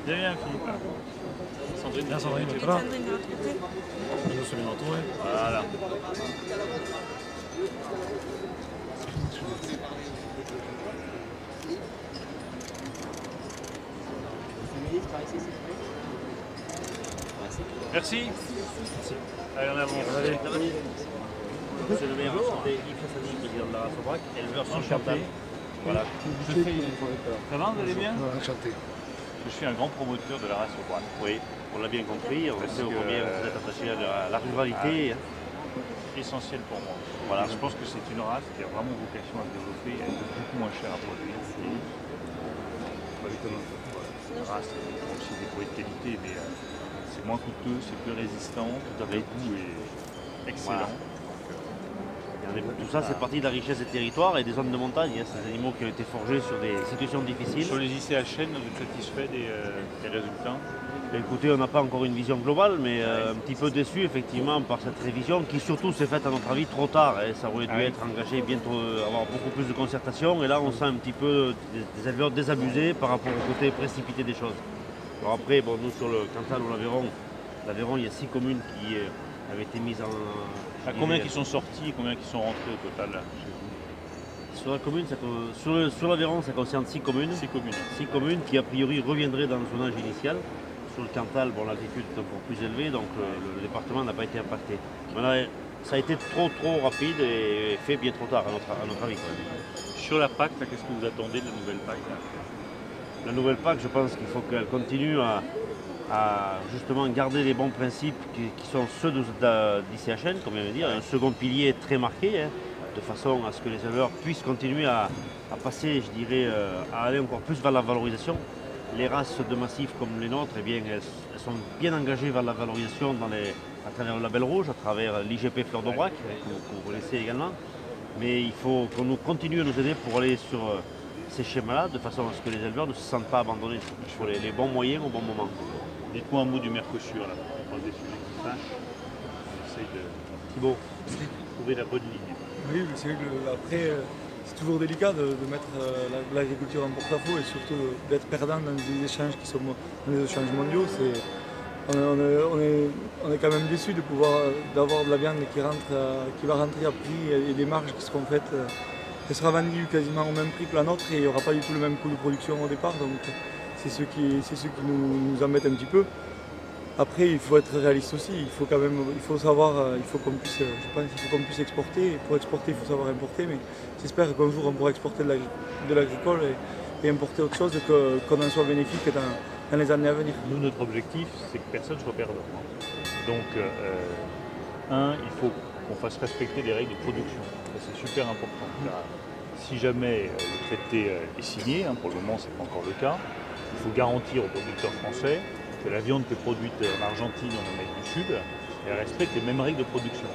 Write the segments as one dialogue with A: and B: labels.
A: Bien, Philippe. Sandrine,
B: Bien, Sandrine, tu vas?
C: Sandrine de l'autre côté.
B: Ils nous sont bien entourés.
A: Voilà. Merci. Allez, en avant.
B: Allez.
D: C'est le maire enchanté, Yves Chassani, président de la race Aubrac, éleveur sur
A: Enchanté.
D: Cantal. Voilà.
A: Ça va, vous allez bien?
B: Enchanté.
A: Je suis un grand promoteur de la race Aubrac.
D: Oui, on l'a bien compris, on
A: Parce
D: sait
A: que,
D: combien vous êtes attaché à la ruralité.
A: Essentiel pour moi.
D: Voilà.
A: Je pense que c'est une race qui a vraiment vocation à se développer et elle est beaucoup moins chère à produire. Pas étonnant. Voilà. C'est une race qui a aussi des poids de qualité, mais c'est moins coûteux, c'est plus résistant, le goût est excellent.
D: Tout ça, c'est partie de la richesse des territoires et des zones de montagne. Ces animaux qui ont été forgés sur des situations difficiles.
A: Sur les ICHN, vous êtes satisfait des résultats?
D: Écoutez, on n'a pas encore une vision globale, mais un petit peu déçu effectivement par cette révision qui surtout s'est faite à notre avis trop tard. Ça aurait dû être engagé bientôt, avoir beaucoup plus de concertation. Et là, on sent un petit peu des éleveurs désabusés par rapport au côté précipité des choses. Alors après, bon, nous sur le Cantal ou l'Aveyron, il y a 6 communes qui avaient été mises en...
A: Combien qui sont sortis et combien qui sont rentrés au total chez vous?
D: Sur la commune, sur l'Aveyron, ça concerne 6 communes.
A: 6 communes.
D: 6 communes qui a priori reviendraient dans le zonage initial. Sur le Cantal, bon, l'altitude est encore plus élevée, donc le département n'a pas été impacté. Maintenant, ça a été trop rapide et fait bien trop tard à notre avis. Quand même.
A: Sur la PAC, qu'est-ce que vous attendez de la nouvelle PAC?
D: La nouvelle PAC, je pense qu'il faut qu'elle continue à justement garder les bons principes qui sont ceux d'ICHN, comme on vient de dire, un second pilier très marqué, de façon à ce que les éleveurs puissent continuer à passer, je dirais, à aller encore plus vers la valorisation. Les races de massifs comme les nôtres, eh bien, elles sont bien engagées vers la valorisation à travers le label rouge, à travers l'IGP Fleur d'Aubrac, que vous connaissez également. Mais il faut qu'on nous continue à nous aider pour aller sur ces schémas-là, de façon à ce que les éleveurs ne se sentent pas abandonnés. Il faut les bons moyens au bon moment.
A: Dites-moi un mot du Mercosur, là, on parle des sujets qui fâchent. On essaye de
D: Thibaut.
A: trouver la bonne ligne.
B: Oui, c'est vrai que après, c'est toujours délicat de mettre l'agriculture en porte-à-faux et surtout d'être perdant dans des échanges qui sont dans des échanges mondiaux. On est quand même déçu d'avoir de la viande qui va rentrer à prix et des marges qui seront faites. Elle sera vendue quasiment au même prix que la nôtre et il n'y aura pas du tout le même coût de production au départ. Donc c'est ce qui nous embête un petit peu. Après, il faut être réaliste aussi. Il faut savoir, il faut qu'on puisse exporter. Et pour exporter, il faut savoir importer. Mais j'espère qu'un jour, on pourra exporter de l'agricole et importer autre chose, qu'on en soit bénéfique dans les années à venir.
A: Nous, notre objectif, c'est que personne ne soit perdant. Donc, il faut qu'on fasse respecter les règles de production. C'est super important. Car si jamais le traité est signé, pour le moment, ce n'est pas encore le cas, il faut garantir aux producteurs français que la viande qui est produite en Argentine ou en Amérique du Sud, elle respecte les mêmes règles de production.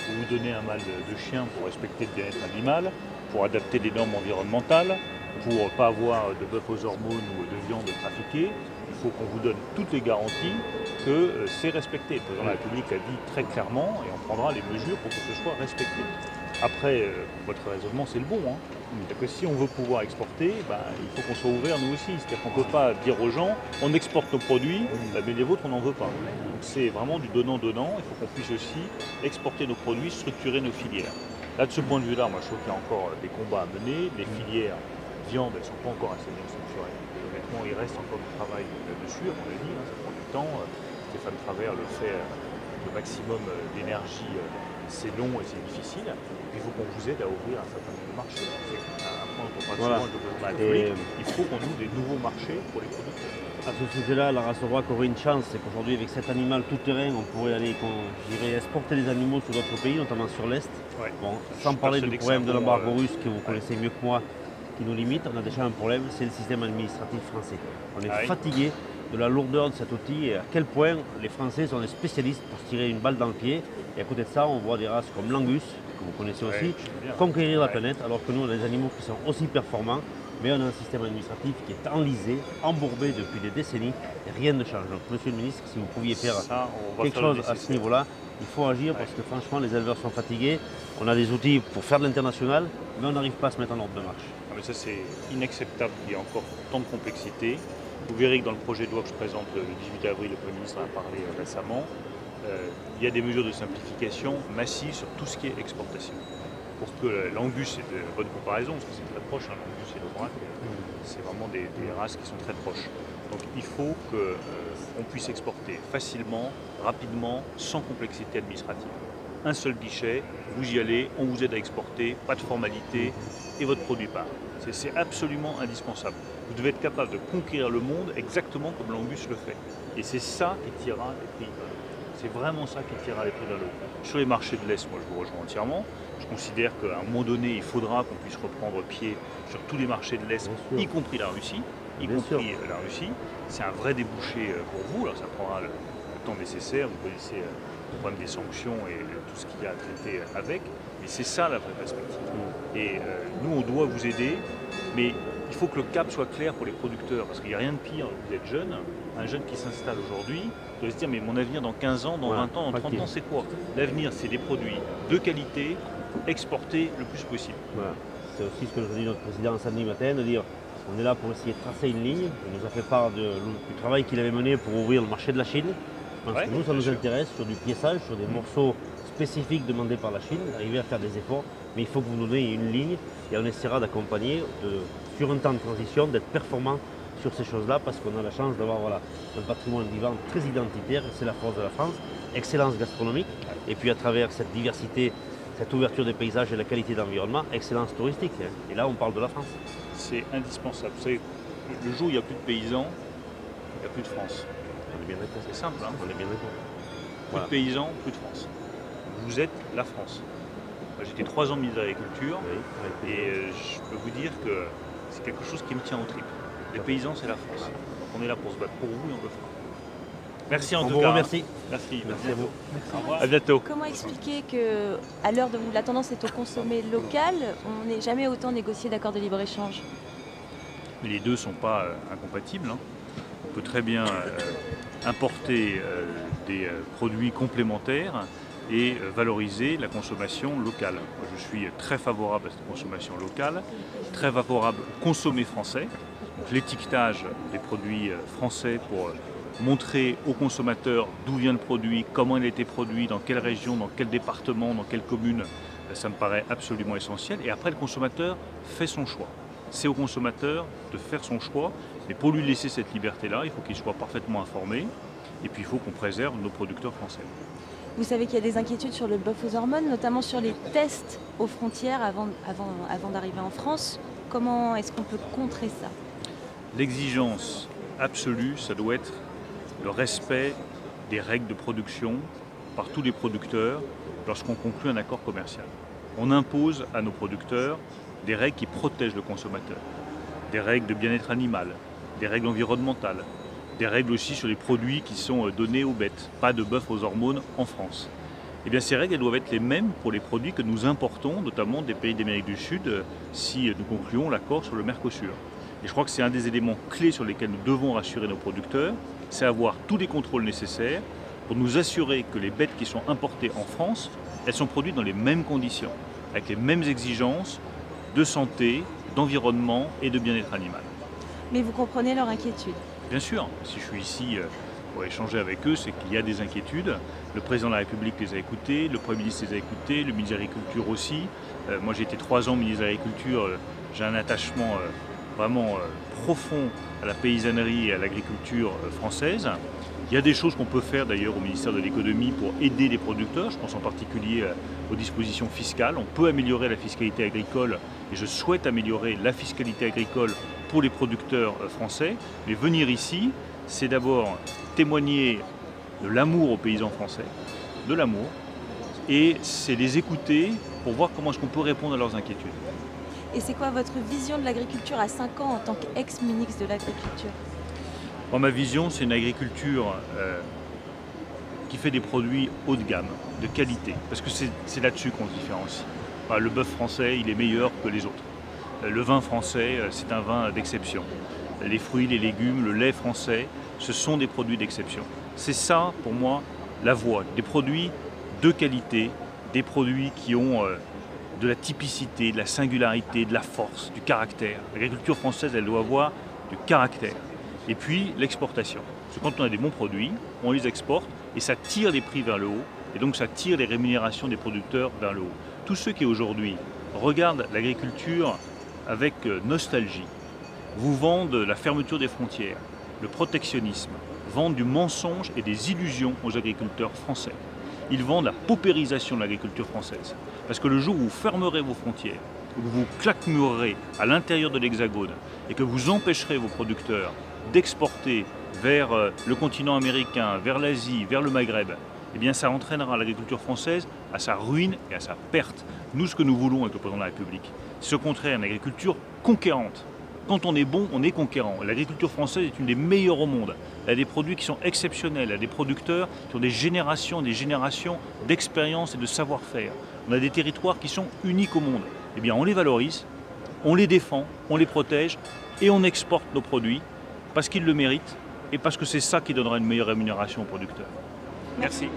A: Vous vous donnez un mâle de chien pour respecter le bien-être animal, pour adapter les normes environnementales, pour ne pas avoir de bœuf aux hormones ou de viande trafiquée. Il faut qu'on vous donne toutes les garanties que c'est respecté. Le président de la République l'a dit très clairement et on prendra les mesures pour que ce soit respecté. Après, votre raisonnement, c'est le bon. C'est-à-dire que si on veut pouvoir exporter, il faut qu'on soit ouvert nous aussi. C'est-à-dire qu'on ne peut pas dire aux gens, on exporte nos produits, mais les vôtres, on n'en veut pas. Donc c'est vraiment du donnant-donnant. Il faut qu'on puisse aussi exporter nos produits, structurer nos filières. Là, de ce point de vue-là, moi, je trouve qu'il y a encore des combats à mener. Les filières viande, elles ne sont pas encore assez bien structurées. Honnêtement, il reste encore du travail là-dessus, à mon avis. Ça prend du temps. Stéphane Travers le fait le maximum d'énergie. C'est long et c'est difficile. Il faut qu'on vous aide à ouvrir un certain nombre de marchés. C'est un point qu'on parle souvent avec le gouvernement catholique. Il faut qu'on ouvre des nouveaux marchés pour les producteurs.
D: À ce sujet-là, la race Aubrac aurait une chance, c'est qu'aujourd'hui, avec cet animal tout terrain, on pourrait aller exporter les animaux sur d'autres pays, notamment sur l'Est.
A: Ouais.
D: Bon, sans parler du problème de l'embargo russe que vous connaissez mieux que moi, qui nous limite, on a déjà un problème, c'est le système administratif français. On est fatigué de la lourdeur de cet outil et à quel point les Français sont des spécialistes pour se tirer une balle dans le pied. Et à côté de ça, on voit des races comme l'Angus, que vous connaissez aussi, conquérir la planète, alors que nous, on a des animaux qui sont aussi performants, mais on a un système administratif qui est enlisé, embourbé depuis des décennies, et rien ne change. Donc, Monsieur le Ministre, si vous pouviez faire quelque chose à ce niveau-là, il faut agir parce que franchement, les éleveurs sont fatigués. On a des outils pour faire de l'international, mais on n'arrive pas à se mettre en ordre de marche.
A: Mais ça, c'est inacceptable qu'il y ait encore tant de complexité. Vous verrez que dans le projet de loi que je présente le 18 avril, le Premier ministre en a parlé récemment, il y a des mesures de simplification massives sur tout ce qui est exportation. Pour que l'Angus, c'est de bonne comparaison, parce que c'est très proche, l'Angus et le Braque, c'est vraiment des races qui sont très proches. Donc il faut qu'on puisse exporter facilement, rapidement, sans complexité administrative. Un seul guichet, vous y allez, on vous aide à exporter, pas de formalité, et votre produit part. C'est absolument indispensable. Vous devez être capable de conquérir le monde exactement comme l'Angus le fait. Et c'est ça qui tirera les prix. C'est vraiment ça qui tirera les prix vers le haut. Sur les marchés de l'Est, moi je vous rejoins entièrement. Je considère qu'à un moment donné, il faudra qu'on puisse reprendre pied sur tous les marchés de l'Est, y compris la Russie. C'est un vrai débouché pour vous. Alors ça prendra le temps nécessaire. Vous connaissez le problème des sanctions et tout ce qu'il y a à traiter avec. Mais c'est ça la vraie perspective. Et nous, on doit vous aider, mais il faut que le cap soit clair pour les producteurs, parce qu'il n'y a rien de pire, vous êtes jeune, un jeune qui s'installe aujourd'hui doit se dire mais mon avenir dans 15 ans, dans 20 ans, dans 30 ans, c'est quoi? L'avenir, c'est des produits de qualité, exportés le plus possible.
D: Voilà. C'est aussi ce que nous a dit notre président samedi matin, de dire on est là pour essayer de tracer une ligne. Il nous a fait part du travail qu'il avait mené pour ouvrir le marché de la Chine. Je pense que nous, ça nous intéresse sur du piéçage, sur des morceaux spécifiques demandés par la Chine, arriver à faire des efforts, mais il faut que vous nous donniez une ligne et on essaiera d'accompagner sur un temps de transition, d'être performant sur ces choses-là, parce qu'on a la chance d'avoir un patrimoine vivant très identitaire, c'est la force de la France, excellence gastronomique, et puis à travers cette diversité, cette ouverture des paysages et la qualité d'environnement, excellence touristique. Et là, on parle de la France.
A: C'est indispensable. Vous savez, le jour où il n'y a plus de paysans, il n'y a plus de France.
D: On est bien d'accord.
A: C'est simple, hein?
D: On est bien d'accord.
A: Plus de paysans, plus de France. Vous êtes la France. J'étais 3 ans ministre de l'Agriculture et je peux vous dire que c'est quelque chose qui me tient au tripes. Les paysans, c'est la France. On est là pour se battre pour vous et on le fera. Merci en tout cas.
D: Merci.
A: Merci.
D: Merci à vous.
A: Au revoir. À bientôt.
C: Comment expliquer qu'à l'heure où la tendance est au consommer local, on n'ait jamais autant négocié d'accords de libre-échange?
A: Mais les deux ne sont pas incompatibles. Hein. On peut très bien importer des produits complémentaires et valoriser la consommation locale. Moi, je suis très favorable à cette consommation locale, très favorable au consommer français. L'étiquetage des produits français pour montrer aux consommateurs d'où vient le produit, comment il a été produit, dans quelle région, dans quel département, dans quelle commune, ça me paraît absolument essentiel. Et après, le consommateur fait son choix. C'est au consommateur de faire son choix, mais pour lui laisser cette liberté-là, il faut qu'il soit parfaitement informé, et puis il faut qu'on préserve nos producteurs français.
C: Vous savez qu'il y a des inquiétudes sur le bœuf aux hormones, notamment sur les tests aux frontières avant d'arriver en France. Comment est-ce qu'on peut contrer ça?
A: L'exigence absolue, ça doit être le respect des règles de production par tous les producteurs lorsqu'on conclut un accord commercial. On impose à nos producteurs des règles qui protègent le consommateur, des règles de bien-être animal, des règles environnementales, des règles aussi sur les produits qui sont donnés aux bêtes, pas de bœuf aux hormones en France. Eh bien, ces règles elles doivent être les mêmes pour les produits que nous importons, notamment des pays d'Amérique du Sud, si nous concluons l'accord sur le Mercosur. Et je crois que c'est un des éléments clés sur lesquels nous devons rassurer nos producteurs, c'est avoir tous les contrôles nécessaires pour nous assurer que les bêtes qui sont importées en France, elles sont produites dans les mêmes conditions, avec les mêmes exigences de santé, d'environnement et de bien-être animal.
C: Mais vous comprenez leur inquiétude?
A: Bien sûr, si je suis ici pour échanger avec eux, c'est qu'il y a des inquiétudes. Le président de la République les a écoutés, le Premier ministre les a écoutés, le ministre de l'Agriculture aussi. Moi j'ai été 3 ans ministre de l'Agriculture, j'ai un attachement vraiment profond à la paysannerie et à l'agriculture française. Il y a des choses qu'on peut faire d'ailleurs au ministère de l'économie pour aider les producteurs, je pense en particulier aux dispositions fiscales. On peut améliorer la fiscalité agricole et je souhaite améliorer la fiscalité agricole pour les producteurs français. Mais venir ici, c'est d'abord témoigner de l'amour aux paysans français, de l'amour, et c'est les écouter pour voir comment est-ce qu'on peut répondre à leurs inquiétudes.
C: Et c'est quoi votre vision de l'agriculture à 5 ans en tant qu'ex-ministre de l'Agriculture?
A: Ma vision, c'est une agriculture qui fait des produits haut de gamme, de qualité, parce que c'est là-dessus qu'on se différencie. Le bœuf français, il est meilleur que les autres. Le vin français, c'est un vin d'exception. Les fruits, les légumes, le lait français, ce sont des produits d'exception. C'est ça, pour moi, la voie. Des produits de qualité, des produits qui ont de la typicité, de la singularité, de la force, du caractère. L'agriculture française, elle doit avoir du caractère. Et puis l'exportation. Parce que quand on a des bons produits, on les exporte et ça tire les prix vers le haut. Et donc ça tire les rémunérations des producteurs vers le haut. Tous ceux qui aujourd'hui regardent l'agriculture avec nostalgie, vous vendent la fermeture des frontières, le protectionnisme, vendent du mensonge et des illusions aux agriculteurs français. Ils vendent la paupérisation de l'agriculture française. Parce que le jour où vous fermerez vos frontières, où vous claquemurerez à l'intérieur de l'Hexagone et que vous empêcherez vos producteurs d'exporter vers le continent américain, vers l'Asie, vers le Maghreb, eh bien ça entraînera l'agriculture française à sa ruine et à sa perte. Nous, ce que nous voulons avec le président de la République, c'est au contraire une agriculture conquérante. Quand on est bon, on est conquérant. L'agriculture française est une des meilleures au monde. Elle a des produits qui sont exceptionnels, elle a des producteurs qui ont des générations d'expérience et de savoir-faire. On a des territoires qui sont uniques au monde. Eh bien, on les valorise, on les défend, on les protège et on exporte nos produits parce qu'ils le méritent et parce que c'est ça qui donnera une meilleure rémunération aux producteurs. Merci.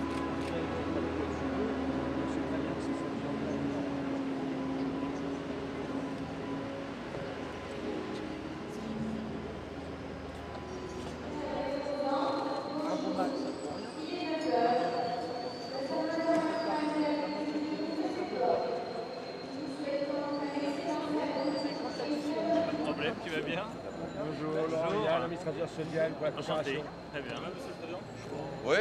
A: Tu vas bien?
E: Bonjour, Laurent, l'administrateur Solial pour la coopération.
A: Très bien.
F: Oui,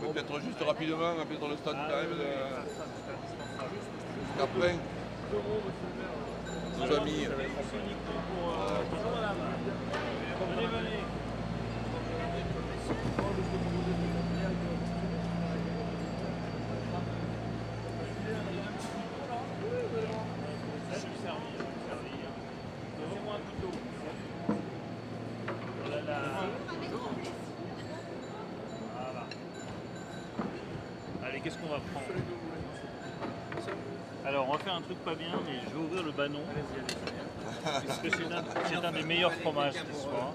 F: peut-être juste rapidement, peut-être le stade quand même après nos amis.
A: Allez, qu'est-ce qu'on va prendre? Alors, on va faire un truc pas bien, mais je vais ouvrir le banon. Parce que c'est un des meilleurs fromages qui soit.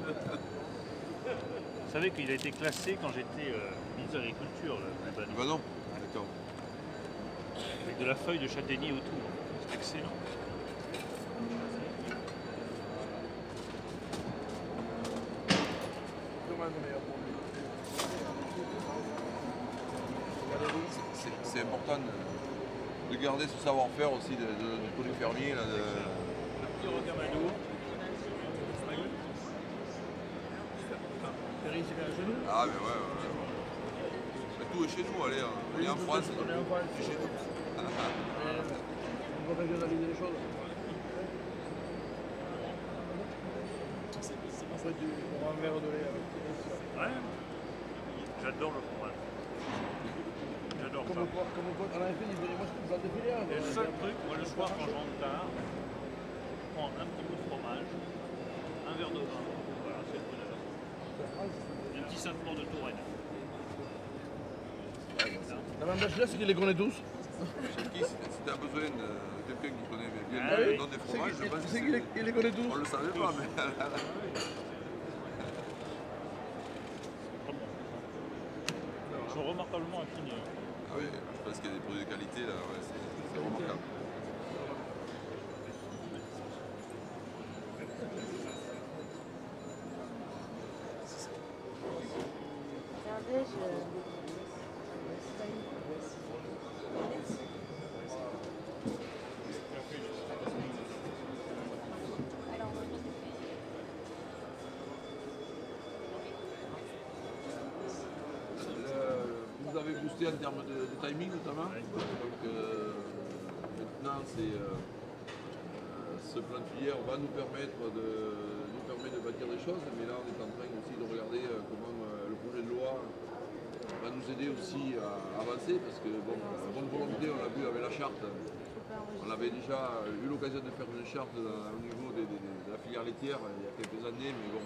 A: Vous savez qu'il a été classé quand j'étais ministre de l'Agriculture, le banon.
F: Ben non, d'accord.
A: Avec de la feuille de châtaignier autour. C'est excellent.
F: C'est important de garder ce savoir-faire aussi du produit fermier. Là,
A: Le petit rocamadour.
F: Ah mais ouais. Tout est chez nous, allez, on est en France. C'est chez nous.
E: On va régionaliser les choses. On fait un verre de lait avec.
A: Ouais. J'adore le fromage. J'adore ça.
E: Comme quoi, à la fin, il dirait moi je peux pas défiler.
A: Et le seul truc, moi le soir quand je rentre tard, je prends un petit bout de fromage, un verre de vin. Voilà, c'est le bonheur. Un petit Saint-Fleur de Touraine.
E: La même bâche là, c'est qu'il les connaît tous.
F: Si tu as besoin de quelqu'un qui connaît bien
A: Ah
F: le nom des fromages, je pense que
E: C'est qu'il les connaît tous.
F: on ne le savait pas. Mais...
A: Ils sont remarquablement affinés.
F: Ah oui, je pense qu'il y a des produits de qualité là, ouais, c'est remarquable. Vous avez boosté en termes de timing notamment. Donc maintenant ce plan de filière va nous permettre de bâtir des choses, mais là on est en train aussi de regarder comment le projet de loi va nous aider aussi à avancer, parce que bon, la bonne volonté, on l'a vu avec la charte. On avait déjà eu l'occasion de faire une charte au niveau de la filière laitière il y a quelques années, mais bon,